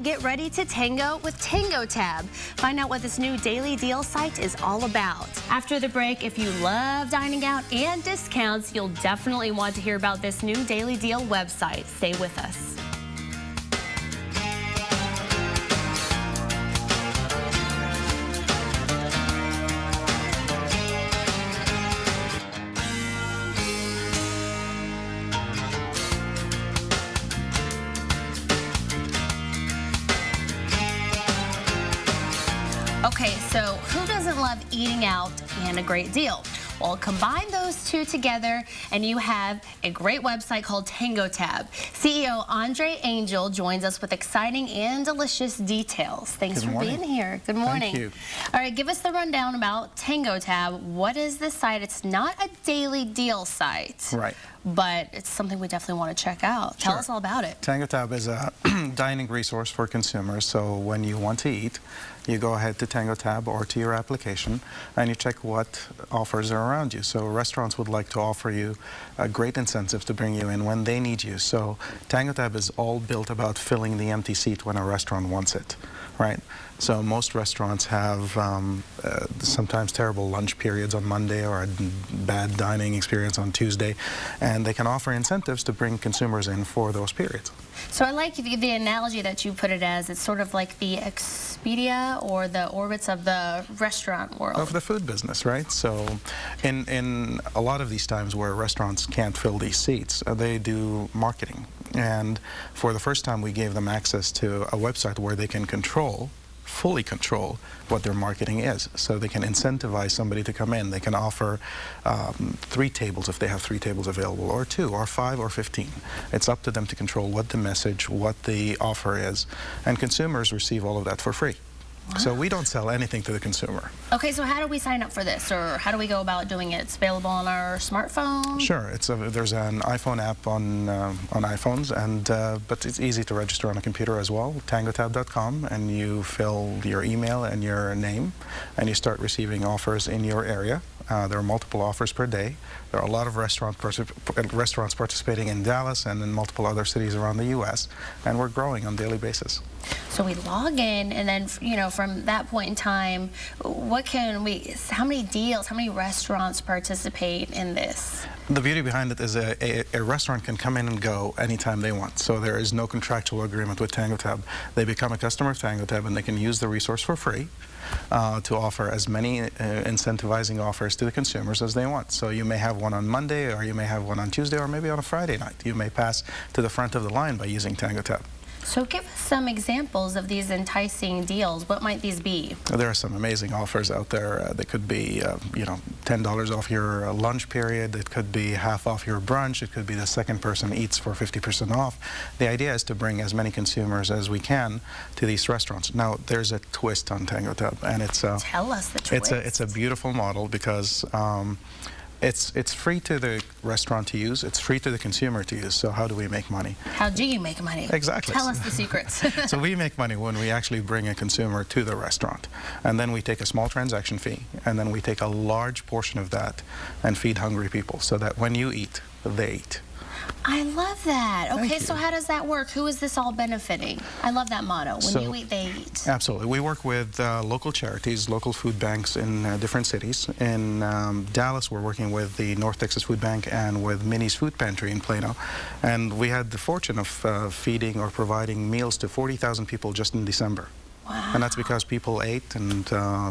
Get ready to tango with TangoTab. Find out what this new daily deal site is all about. After the break, if you love dining out and discounts, you'll definitely want to hear about this new daily deal website. Stay with us. Okay, so who doesn't love eating out and a great deal? Well, combine those two together and you have a great website called TangoTab. CEO Andre Angel joins us with exciting and delicious details. Thanks for being here. Good morning. Thank you. All right, give us the rundown about TangoTab. What is this site? It's not a daily deal site. Right. But it's something we definitely want to check out. Tell us all about it. TangoTab is a dining resource for consumers. So when you want to eat, you go ahead to TangoTab or to your application and you check what offers are around you. So restaurants would like to offer you great incentives to bring you in when they need you. So TangoTab is all built about filling the empty seat when a restaurant wants it, right? So most restaurants have sometimes terrible lunch periods on Monday or a bad dining experience on Tuesday, and they can offer incentives to bring consumers in for those periods. So I like the analogy that you put it as. It's sort of like the Expedia or the Orbitz of the restaurant world. Of the food business, right? So in a lot of these times where restaurants can't fill these seats, they do marketing. And for the first time, we gave them access to a website where they can fully control what their marketing is. So they can incentivize somebody to come in. They can offer 3 tables if they have 3 tables available, or 2, or 5, or 15. It's up to them to control what the message, what the offer is, and consumers receive all of that for free. Wow. So we don't sell anything to the consumer. Okay, so how do we sign up for this, or how do we go about doing it? It's available on our smartphone? Sure, there's an iPhone app on iPhones, and but it's easy to register on a computer as well. TangoTab.com, and you fill your email and your name, and you start receiving offers in your area. There are multiple offers per day. There are a lot of restaurants participating in Dallas and in multiple other cities around the U.S., and we're growing on a daily basis. So we log in, and then, you know, from that point in time, how many deals, how many restaurants participate in this? The beauty behind it is a restaurant can come in and go anytime they want. So there is no contractual agreement with TangoTab. They become a customer of TangoTab, and they can use the resource for free to offer as many incentivizing offers to the consumers as they want. So you may have one on Monday, or you may have one on Tuesday, or maybe on a Friday night. You may pass to the front of the line by using TangoTab. So give us some examples of these enticing deals. What might these be? There are some amazing offers out there. They could be, you know, $10 off your lunch period. It could be half off your brunch. It could be the second person eats for 50% off. The idea is to bring as many consumers as we can to these restaurants. Now, there's a twist on TangoTab, and it's tell us the twist. It's a beautiful model because it's free to the restaurant to use. It's free to the consumer to use. So how do we make money? How do you make money? Exactly. Tell us the secrets. So we make money when we actually bring a consumer to the restaurant. And then we take a small transaction fee, and then we take a large portion of that and feed hungry people so that when you eat, they eat. I love that. Okay, so how does that work? Who is this all benefiting? I love that motto. When you eat, they eat. Absolutely. We work with local charities, local food banks in different cities. In Dallas, we're working with the North Texas Food Bank and with Minnie's Food Pantry in Plano. And we had the fortune of feeding or providing meals to 40,000 people just in December. Wow. And that's because people ate and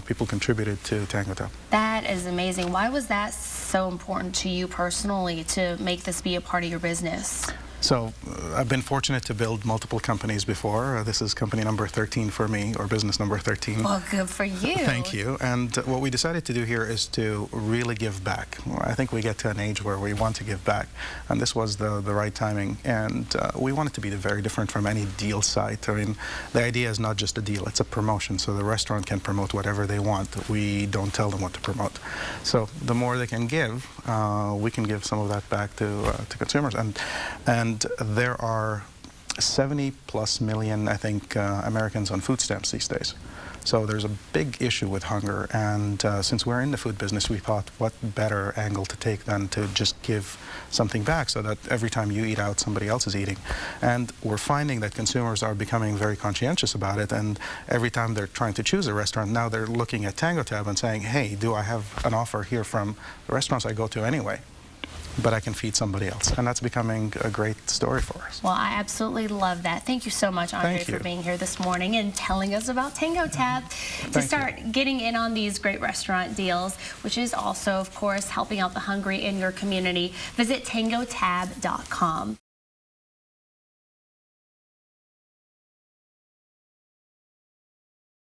people contributed to TangoTab. That is amazing. Why was that so important to you personally to make this be a part of your business? So I've been fortunate to build multiple companies before. This is company number 13 for me, or business number 13. Well, good for you. Thank you. And what we decided to do here is to really give back. I think we get to an age where we want to give back, and this was the right timing. And we want it to be very different from any deal site. I mean, the idea is not just a deal, it's a promotion. So the restaurant can promote whatever they want. We don't tell them what to promote. So the more they can give, we can give some of that back to consumers. And there are 70+ million, I think, Americans on food stamps these days. So there's a big issue with hunger, and since we're in the food business, we thought what better angle to take than to just give something back so that every time you eat out, somebody else is eating. And we're finding that consumers are becoming very conscientious about it, and every time they're trying to choose a restaurant, now they're looking at TangoTab and saying, hey, do I have an offer here from the restaurants I go to anyway, but I can feed somebody else. And that's becoming a great story for us. Well, I absolutely love that. Thank you so much, Andre, for being here this morning and telling us about TangoTab to start getting in on these great restaurant deals, which is also, of course, helping out the hungry in your community. Visit TangoTab.com.